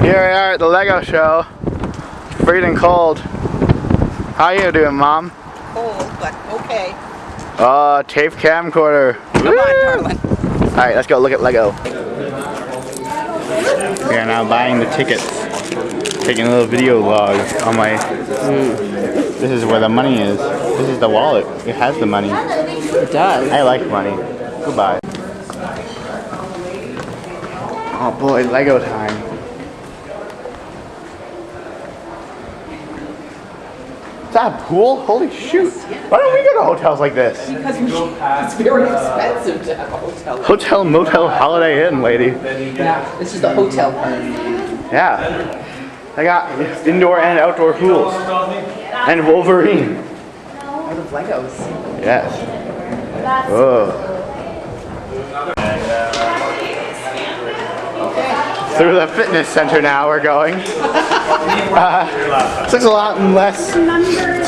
Here we are at the Lego show. Freezing cold. How you doing, Mom? Cold, but okay. Tape camcorder. Come on, darling. Alright, let's go look at Lego. We are now buying the tickets. Taking a little video vlog on my... This is where the money is. This is the wallet. It has the money. It does. I like money. Goodbye. Oh boy, Lego time. Is that a pool? Holy shoot. Why don't we go to hotels like this? Because it's very expensive to have a hotel. Hotel, motel, Holiday Inn, lady. Yeah, this is the hotel part. Yeah. I got indoor and outdoor pools. And Wolverine. Out of Legos. Yes. Oh. Through the fitness center now we're going. This looks a lot less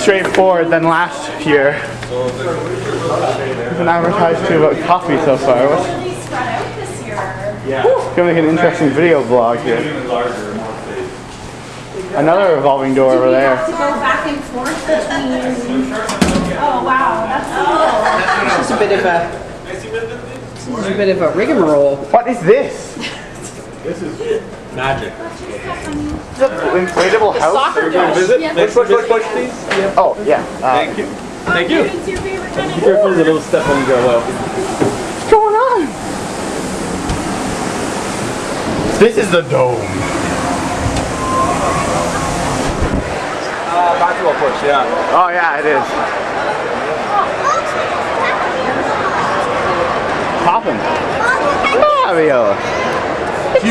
straightforward than last year. We've been advertised to about coffee so far. It's gonna make an interesting video vlog here. Another revolving door over there. To go back and forth between. Oh wow, that's cool. This is a bit of a rigmarole. What is this? This is magic. Is it an inflatable house? Soccer dish. Push, please. Oh, yeah. Thank you. Thank you. It's your favorite kind of. Be careful, there's a little step on the go low. What's going on? This is the dome. Basketball push, yeah. Oh, yeah, it is. Poppin'. Mario. It's me.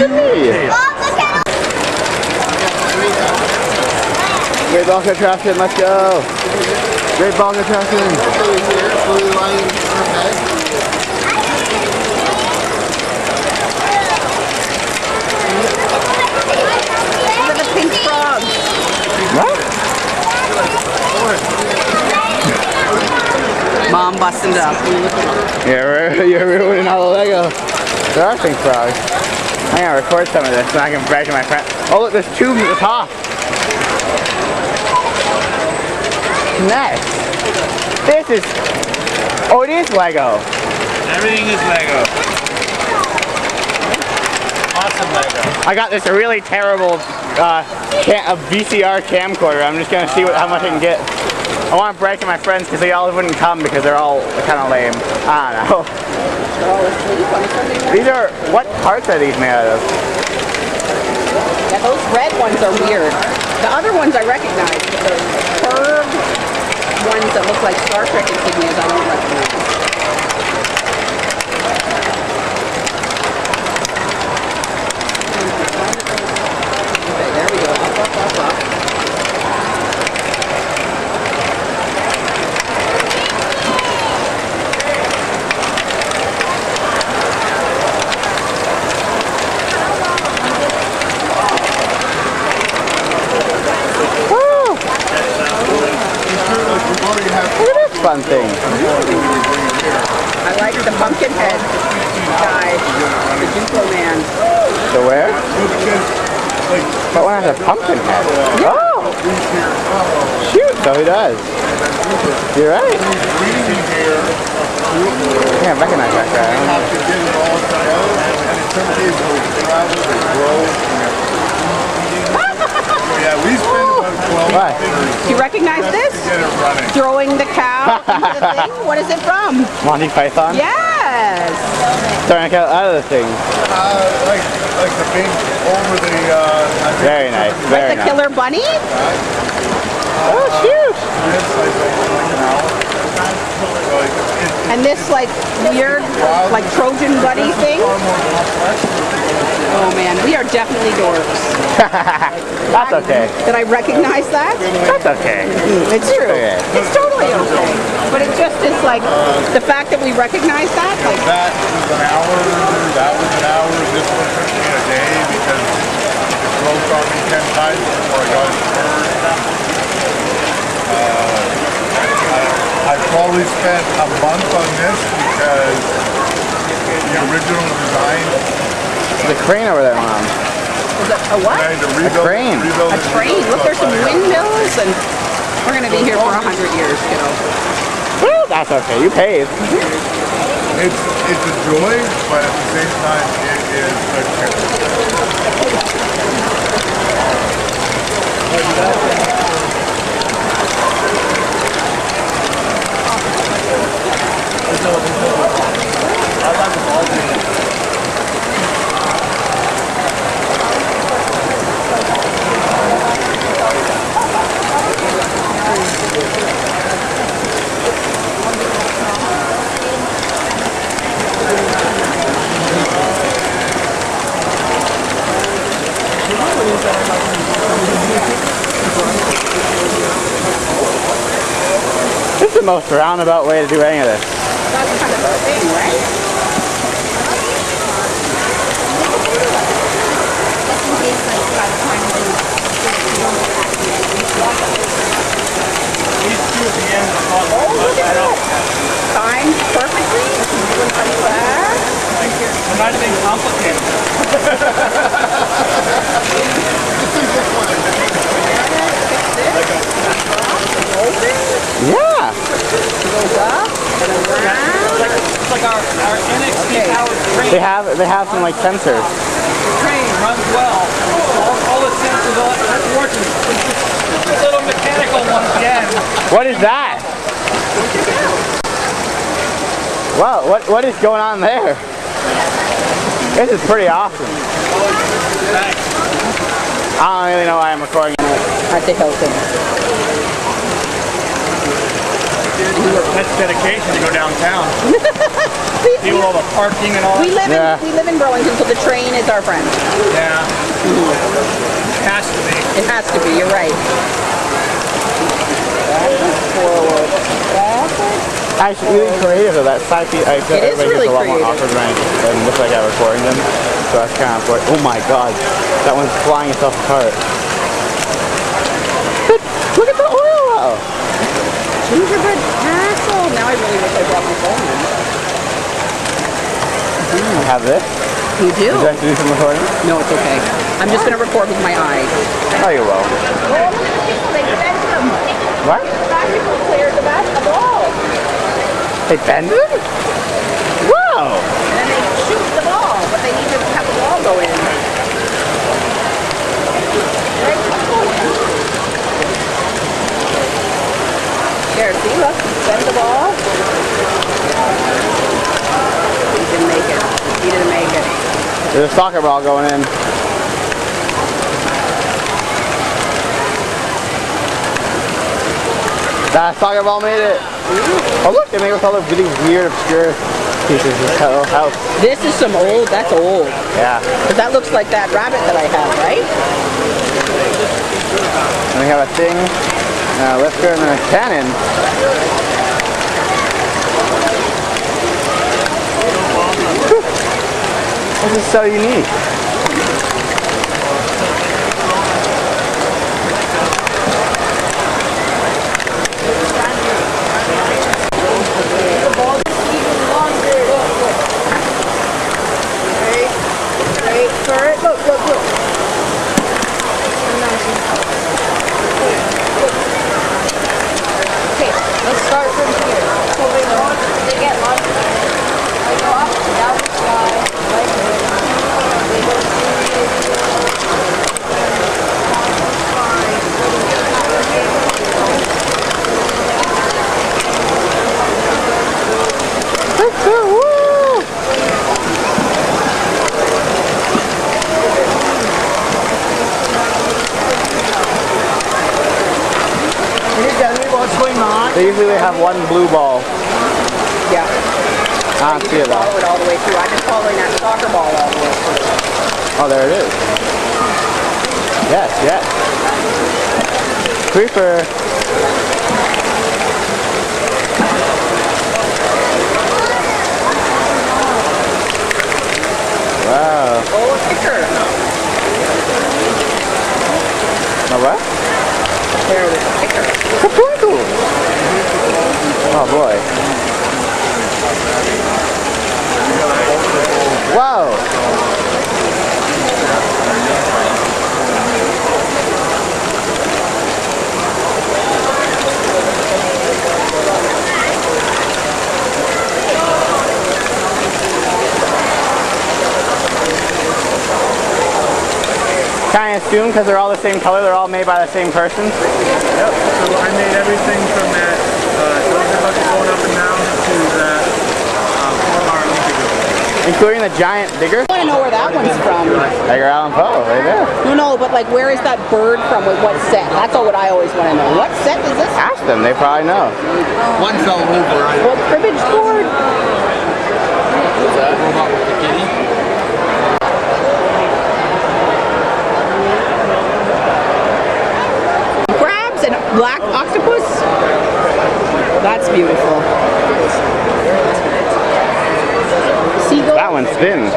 Great ball contraption, let's go. Great ball contraption. Look at the pink frog. What? Mom busting up. Yeah, you're ruining all the Lego. There are pink frogs. I'm gonna record some of this and I can brag to my friend. Oh look, there's tubes at the top. Nice. This is... Oh, it is Lego. Everything is Lego. Awesome Lego. I got this really terrible VCR camcorder. I'm just gonna see how much I can get. I want to brag to my friends because they all wouldn't come because they're all kind of lame. I don't know. They're all asleep on a Sunday morning. These are... What parts are these made out of? Yeah, those red ones are weird. The other ones I recognize, but the curved ones that look like Star Trek insignias I don't recognize. Okay, there we go. Up. Look at this fun thing. I like the pumpkin head guy, the Duplo man. So where? That one has a pumpkin head. Oh! Shoot, so he does. You're right. I can't recognize that guy. Yeah, we spent about 12 What? Do you recognize this? Throwing the cow into the thing? What is it from? Monty Python? Yes! Throwing a cow out of the thing. like the big over the Very nice. Very Like the nice. killer bunny? Oh, shoot! And this like weird like Trojan bunny thing? Oh man, we are definitely dorks. That's okay. Did I recognize that? That's okay. It's true. Okay. It's totally okay. But it just is like the fact that we recognize that. Like, that was an hour, that was an hour, this one took me a day because it broke on me 10 times before I got it first. I probably spent a month on this because the original design. The crane over there, Mom. Is it a what? Trying to rebuild, crane. rebuild A it, train. rebuild Look, there's some stuff. windmills, and we're gonna be here for 100 years, kiddo. Well, that's okay. You paid. It's a joy, but at the same time, it is a challenge. This is the most roundabout way to do any of this. That's kind of a thing, right? Timed perfectly. Like that. I'm not being complicated. Yeah. Goes up and around. It's like our NXT powered train. They have some like sensors. Train runs well. All the sensors, all that's working. This little mechanical one at the end. What is that? Wow, what is going on there? This is pretty awesome. Thanks. I don't really know why I'm recording it. At the Hilton. That's dedication to go downtown. See all the parking and all We that. live in Burlington, so the train is our friend. Yeah. Has to be. It has to be. You're right. Forward. Actually, really creative though. That side piece, I feel It is everybody really gets a lot more creative. awkward than looks like I'm recording them. So that's kind of oh my god, that one's flying itself apart. Look at the oil well. Gingerbread castle. Now I really wish I brought my phone in. I have this. You do? Would you like to do some recording? No, it's okay. I'm just going to record with my eyes. Oh, you will. What? People cleared the ball. They bend them? Wow. And then they shoot the ball, but they need to have the ball go in. There, see, look, send the ball. He didn't make it. He didn't make it. There's a soccer ball going in. That soccer ball made it. Oh look, they made it with all the really weird, obscure pieces of this house. This is some old, that's old. Yeah. Because that looks like that rabbit that I have, right? And we have a thing, a lifter, and then a cannon. This is so unique. Wait for it. Look, look, look. Okay, let's start from here. So they get launched. I go up, down the sky, like this. They go Usually they have one blue ball. Yeah. I don't see it though. Follow it all the way through. I've been following that soccer ball all the way through. Oh, there it is. Yes, yes. Creeper. Wow. Oh, a kicker. A what? There it is, a kicker. A twinkle. Oh boy. Wow. Kind of assume because they're all the same color, they're all made by the same person. Yep, so I made everything from that, those are going up and down to that 4-hour Olympic event. Including the giant digger. I want to know where that one's from. Edgar Allan Poe, right there. No, but like where is that bird from with what set? That's all what I always want to know. What set is this? Ask them, they probably know. One fell over. What cribbage board? What's that? Robot with the kitty? Crabs and black octopus? That's beautiful. Seagull? That one's thin.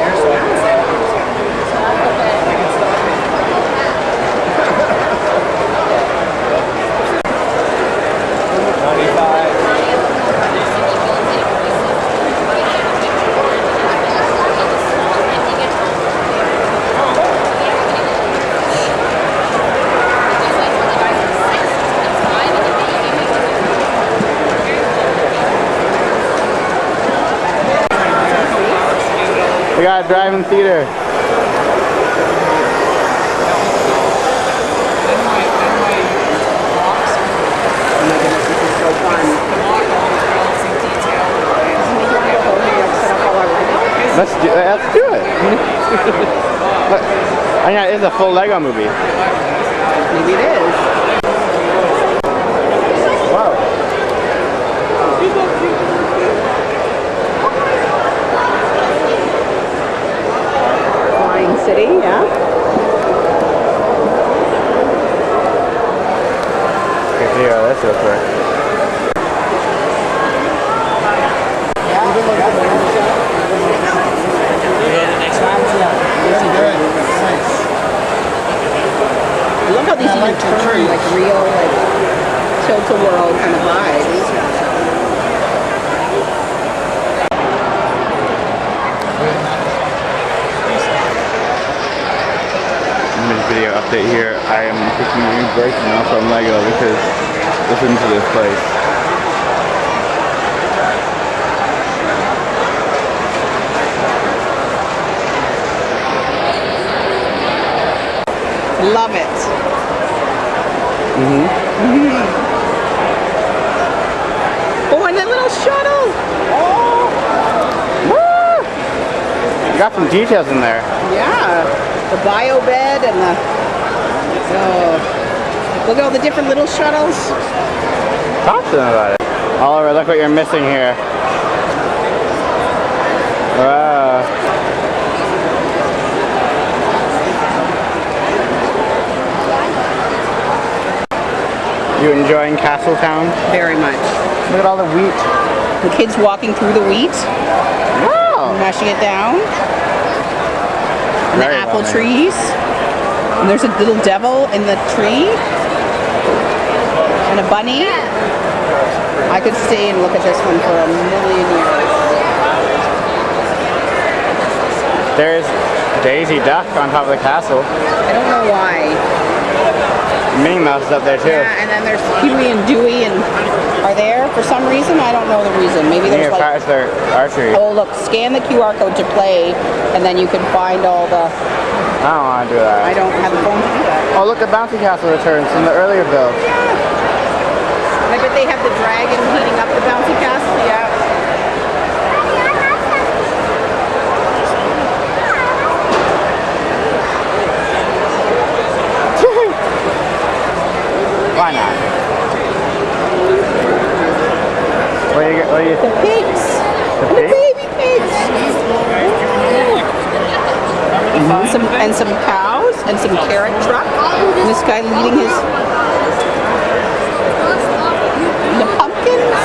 We got a drive-in theater. Let's do it. Look, I mean, it is a full Lego movie. Maybe it is. Wow. Flying City, yeah. Okay, see how this looks like. Look how these even turn like real, like tilt-a-whirl kind of vibes. Video update here. I am taking a new break now from Lego because listen to this place. Love it. Oh, and that little shuttle. Oh. Woo! You got some details in there. Yeah. The bio bed and the. Oh. Look at all the different little shuttles. Talk to them about it. Oliver, look what you're missing here. Wow. You enjoying Castletown? Very much. Look at all the wheat. The kids walking through the wheat, Wow. mashing it down. And the Very apple well made. trees. And there's a little devil in the tree. And a bunny. I could stay and look at this one for a million years. There's Daisy Duck on top of the castle. I don't know why. Minnie Mouse is up there too. Yeah, and then there's Huey and Dewey and are there for some reason. I don't know the reason. Maybe there's like, Practice their archery. oh look, scan the QR code to play, and then you can find all the. I don't want to do I that. don't have the phone to do that. Oh, look at Bouncy Castle returns from the earlier build. I bet they have the dragon heating up the bouncy castle. Yeah. Why not? What do you The pigs. The The pigs? baby pigs. And some cows and some carrot truck. And this guy leading his. And the pumpkins.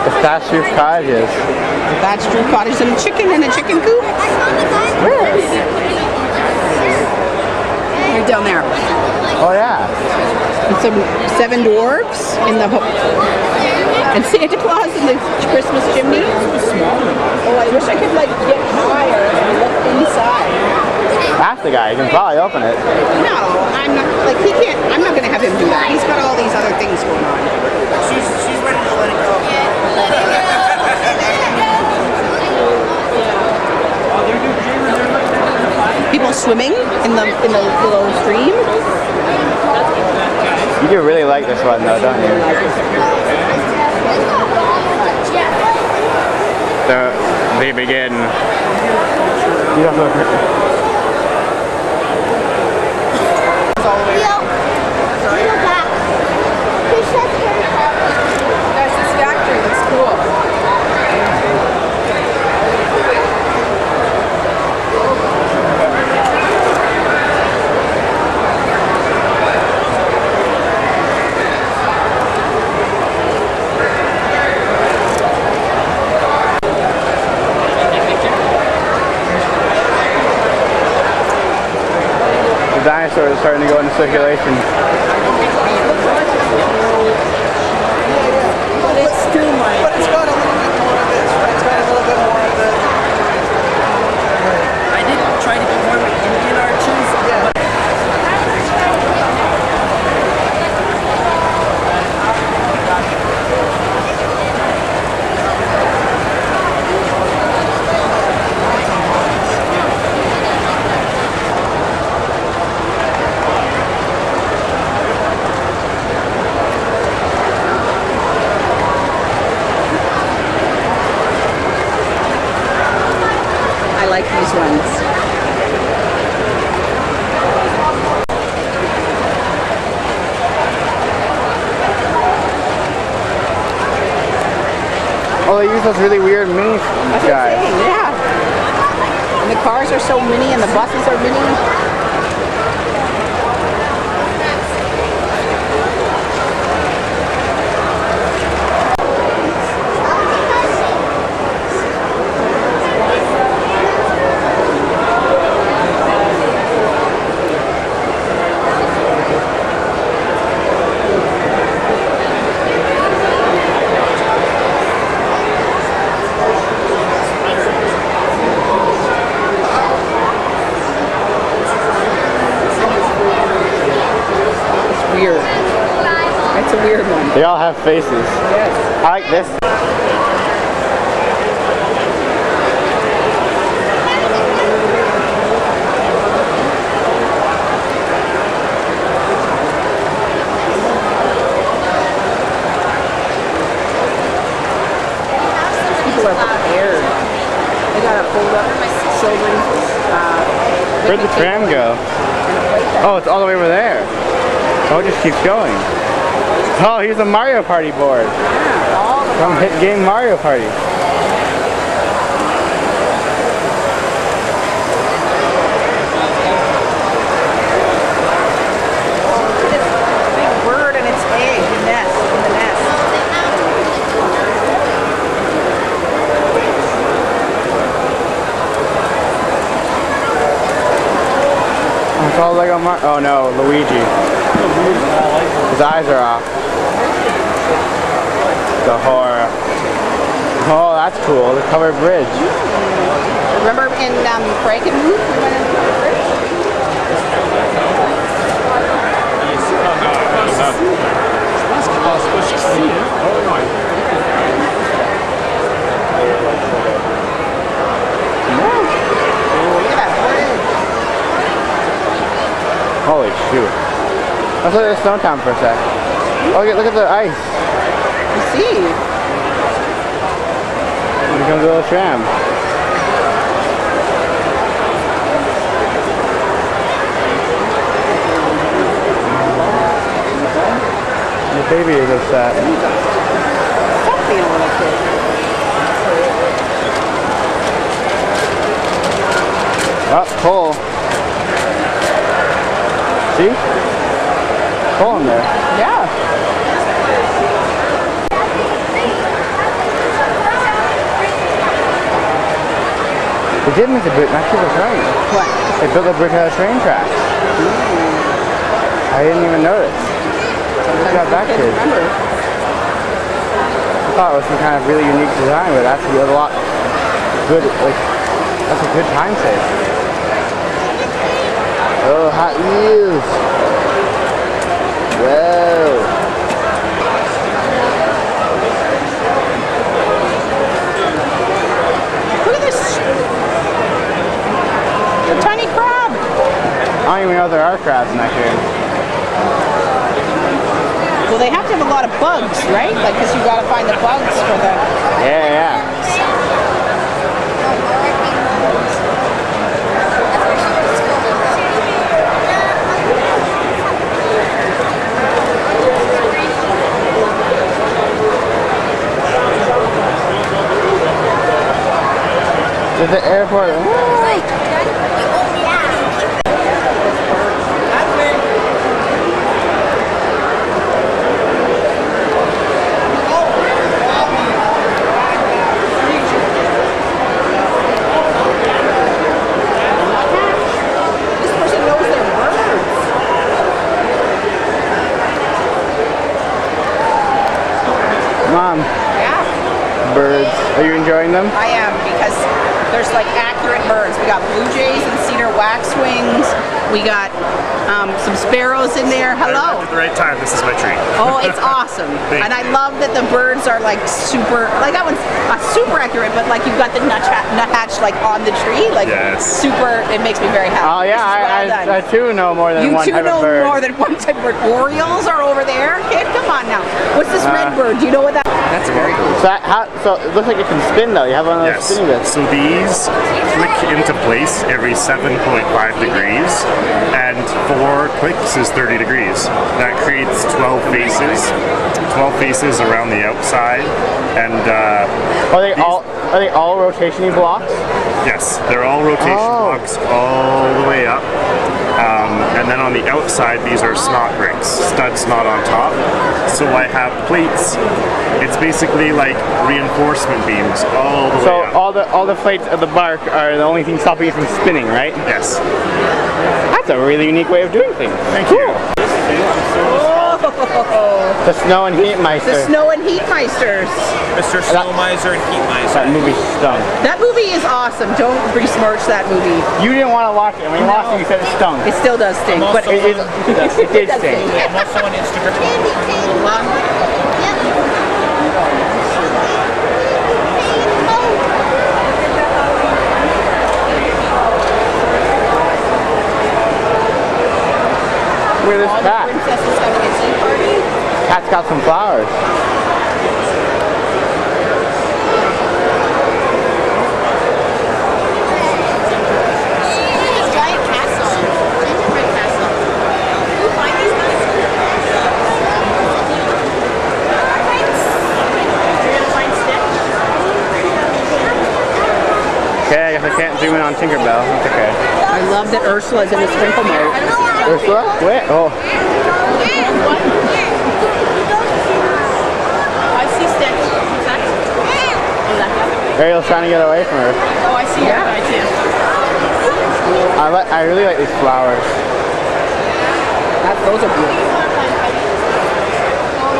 The thatched roof cottages. The thatched roof cottage and a chicken in a chicken coop. Right down there. Oh yeah. And some 7 dwarfs in the and Santa Claus in the Christmas chimney. Oh, I wish I could like get higher and look inside. That's the guy. You can probably open it. No, I'm not like he can't. I'm not gonna have him do that. He's got all these other things going on. She's ready to let it go. swimming in the little stream. You do really like this one though, don't you? So they begin. You don't know. That's this factory. That's cool. The dinosaurs are starting to go into circulation. But it's still like. But it's got a little bit more of this, right? It's got a little bit more of the... I did try to get more with Indian arches. Yeah. I like these ones. Oh, they use those really weird mini guys. Yeah. And the cars are so mini and the buses are mini. Weird. That's a weird one. They all have faces. Yes. I like this. People are prepared. They got a fold up children. Where'd the tram go? Oh, it's all the way over there. Oh, it just keeps going. Oh, here's a Mario Party board. From hit game Mario Party. This big bird and its egg, the nest, in the nest. Oh, it's all Lego Mario. Oh no, Luigi. His eyes are off. The horror. Oh, that's cool. The covered bridge. Remember in Frankenmuth, we went into the bridge? Look at that bridge. Holy shoot. Let's look at the Stone Town for a sec. Oh, look at the ice. You see? Here comes the little tram. The baby is upset. Stop being a little kid. Oh, pull. See? Pull in there. Yeah. They did make the bridge. Actually, was right. What? They built a bridge out of train tracks. I didn't even notice. Look at that kid. Remember. I thought it was some kind of really unique design, but that's a lot good. Like, that's a good time save. Oh, hot wheels. Whoa. Look at this. The tiny crab. don't even know if there are crabs in that game. Well, they have to have a lot of bugs, right? Like, because you got to find the bugs for the... Yeah. There's the airport. Mom, Yeah, birds. Are you enjoying them? I am, because there's like accurate birds. We got blue jays and cedar waxwings. We got some sparrows in there. Hello. At the right time, this is my treat. Oh, it's awesome. Thank And I you. love that the birds are like super, like that one's super accurate, but like you've got the nuthatch like on the tree. Like Yes. super, it makes me very happy. Oh yeah, This is well done. I too know more than You one two type know of bird. more than one type of bird. Orioles are over there. Kid, come on now. What's this red bird? Do you know what that? That's very cool. So it looks like it can spin though. You have one of those Yes. spinning bits. So these click into place every 7.5 degrees, and 4 clicks is 30 degrees. That creates 12 faces around the outside, and Are they all rotationing blocks? yes, they're all rotation blocks all the way up. And then on the outside, these are snot bricks, stud snot on top. So I have plates. It's basically like reinforcement beams all the way So up. all the plates of the bark are the only thing stopping it from spinning, right? Yes. That's a really unique way of doing things. Thank you. The Snow and Heat Meister. The Snow and Heat Meisters. Mr. Snow Miser and Heat Miser. That movie stunk. That movie is awesome. Don't besmirch that movie. You didn't want to watch it. When you watched it, you said it stunk. It still does stink, but It did stink. I'm also on Instagram. Look at this cat. Princess is having a tea party. Cat's got some flowers. Giant castle. Gingerbread castle. Who find these guys? You're gonna find Stitch? Okay, I guess I can't zoom in on Tinkerbell. That's okay. I love that Ursula's in the sprinkle mode. Ursula? Wait. Oh. I see Stitch. Who's that? Oh, that guy. Ariel's trying to get away from her. Oh, I see your guy too. I really like these flowers. Those are beautiful.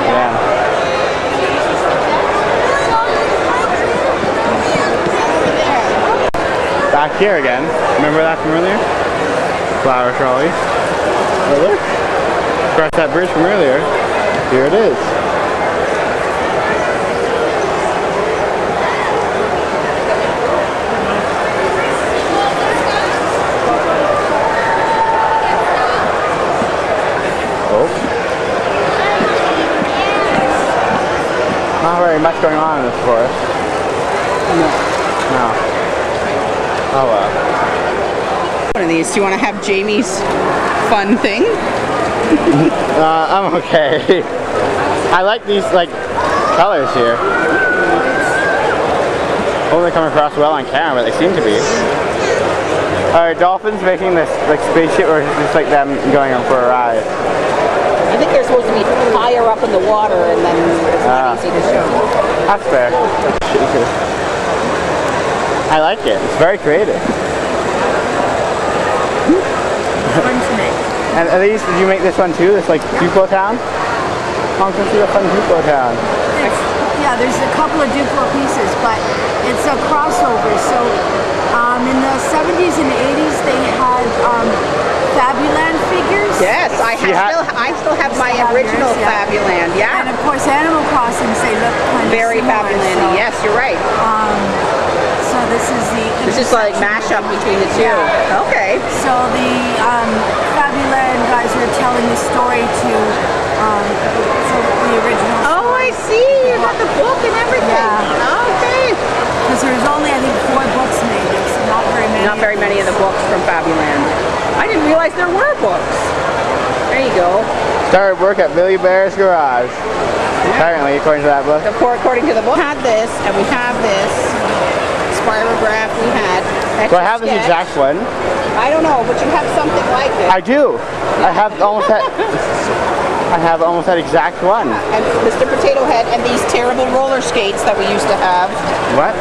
Yeah. Back here again. Remember that from earlier? Flower trolley. Oh look. Across that bridge from earlier. Here it is. Oh. Not very much going on in this forest. No. Oh well. One of these. Do you want to have Jamie's fun thing? I'm okay. I like these colors here. Hope they come across well on camera, but they seem to be. Are dolphins making this spaceship, or is it just like them going on for a ride? I think they're supposed to be higher up in the water, and then it's not easy to show. That's fair. I like it. It's very creative. Fun to make. And at least, did you make this one too? This Duplo town? How can see a fun Duplo town? Yeah, there's a couple of Duplo pieces, but it's a crossover. So in the 70s and 80s, they had Fabuland figures. Yes, I still have my original yeah. Fabuland. And Yeah, of course, Animal Crossings, they look kind of very similar. Fabuland. So, Yes, you're right. So this is the. This is like mashup between the two. Yeah. Okay. So the guys are telling the story to so the original Oh, I story. see. You got the book and everything. Yeah. Okay. Because there's only, I think, 4 books made. It's not very many. Not very many of the books from Fabuland. I didn't realize there were books. There you go. Started work at Billy Bear's garage. Apparently, according to that book. According to the book, we had this, and we have this spirograph. We had. So I have this Etch-a-Sketch. exact one. I don't know, but you have something like it. I do. I have almost that. I have almost that exact one. And Mr. Potato Head and these terrible roller skates that we used to have. What?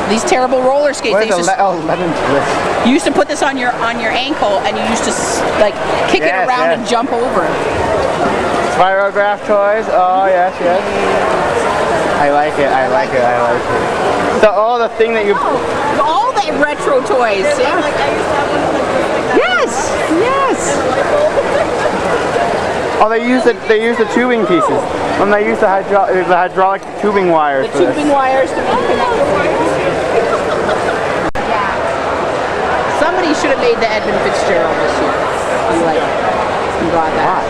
These terrible roller skates. Where's They used to, lemon twist? you used to put this on your ankle, and you used to like kick it Yes, around yes. and jump over. Spirograph toys. Oh yes, yes. I like it. I like it. I like it. So the thing that you. All the retro toys. Yeah. Yes. Yes. Oh, they use the tubing pieces. And they use the hydraulic tubing wires. The tubing wires to be connected. Somebody should have made the Edmund Fitzgerald this year. You got that.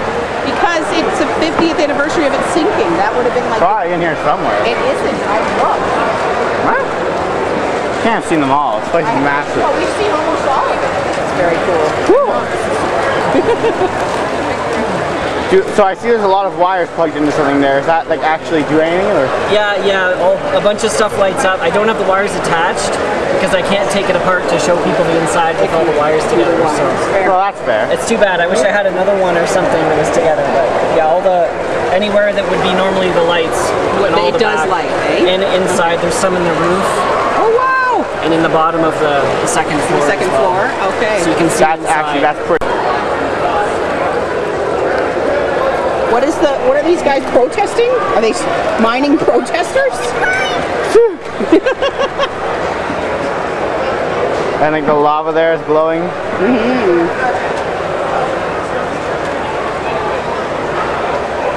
Because it's the 50th anniversary of it sinking. That would have been like. Probably in here somewhere. It isn't. I looked. What? Can't have seen them all. This place is massive. Well, we've seen almost all of it. It's very cool. So I see there's a lot of wires plugged into something there. Is that like actually do anything or? Yeah, a bunch of stuff lights up. I don't have the wires attached because I can't take it apart to show people the inside with all the wires together. So Well, that's fair. it's too bad. I wish I had another one or something that was together. But yeah, anywhere that would be normally the lights. And all It the does back. light, eh? And inside, there's some in the roof Oh wow! and in the bottom of the second floor. The second as well. floor. Okay. So you can see That's inside. that's pretty. What are these guys protesting? Are they mining protesters? I think the lava there is glowing.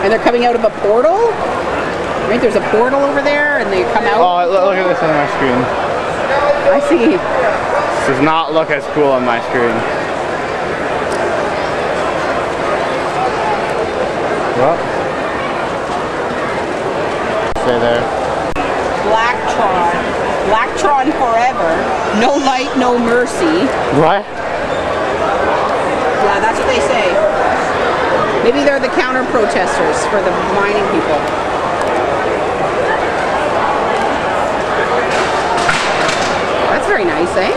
And they're coming out of a portal? Right, there's a portal over there and they come out. Oh, look at this on my screen. I see. This does not look as cool on my screen. Well, stay there. Blacktron forever. No light, no mercy. What? Yeah, that's what they say. Maybe they're the counter protesters for the mining people. That's very nice, eh?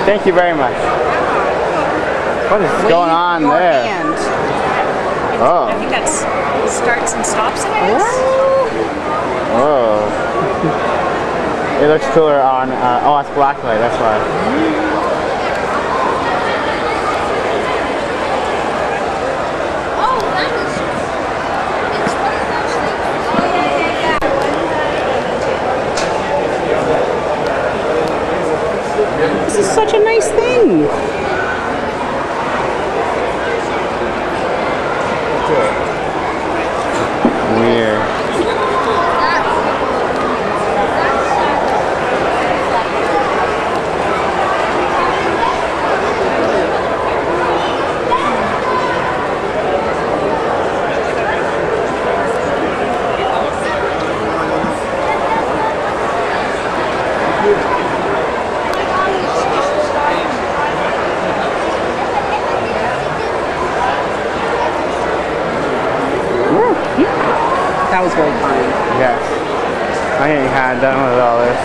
Thank you very much. What is going on Your there? hand. Oh. I think that's starts and stops it, I guess. Oh. It looks cooler on. Oh, it's black light. That's why. This is such a nice thing. Weird. That was very kind. Yes. I ain't had done with all this.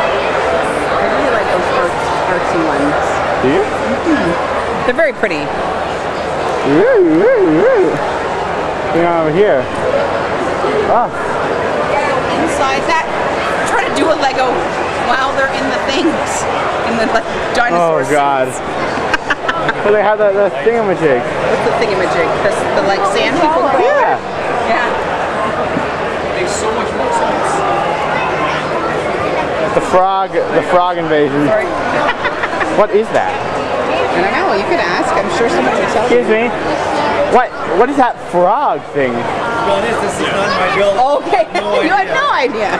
I really like those artsy ones. Do you? They're very pretty. Hang on over here. Oh. Inside that, try to do a Lego while they're in the things, in the like dinosaur Oh God. suits. So they have the thingamajig. What's the thingamajig? The like sand people? Yeah. Yeah. Makes so much more sense. The frog invasion. Sorry. What is that? I don't know. You could ask. I'm sure someone would tell you. Excuse me. What is that frog thing? To be honest, this is not my build. Okay, you had no idea.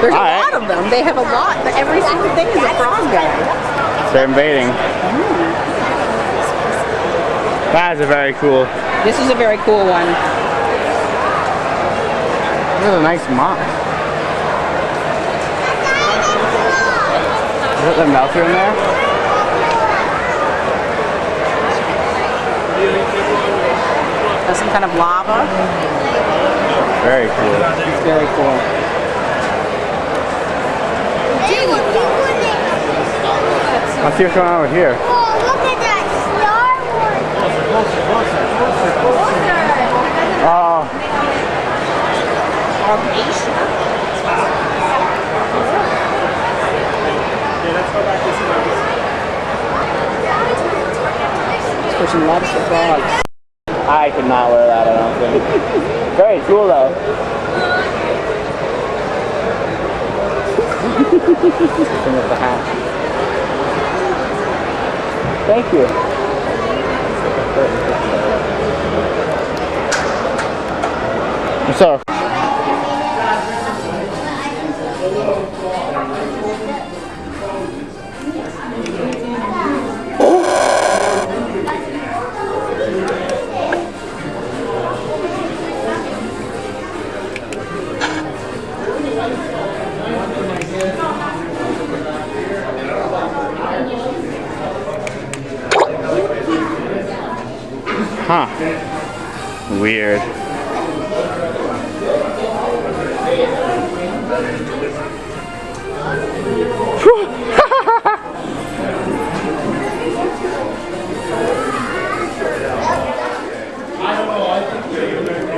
There's a lot of them. They have a lot. Every single thing is a frog guy. They're invading. That is a very cool. This is a very cool one. This is a nice mop. Is that the melter in there? That's some kind of lava. Very cool. It's very cool. Let's see what's going on over here. Look at that Star Wars. Oh, This person loves the frogs. I could not wear that, I don't think. Very cool though. Thing with the hat. Thank you. So. Huh. Weird.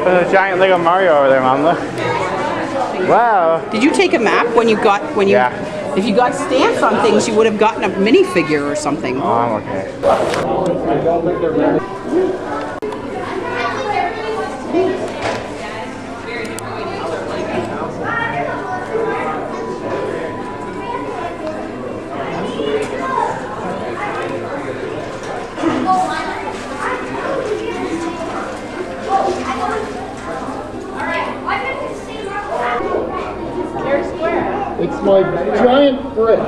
There's a giant Lego Mario over there, Mom. Look. Wow. Did you take a map when you got Yeah. If you got stamps on things, you would have gotten a minifigure or something. Oh, I'm okay. It's my giant brick.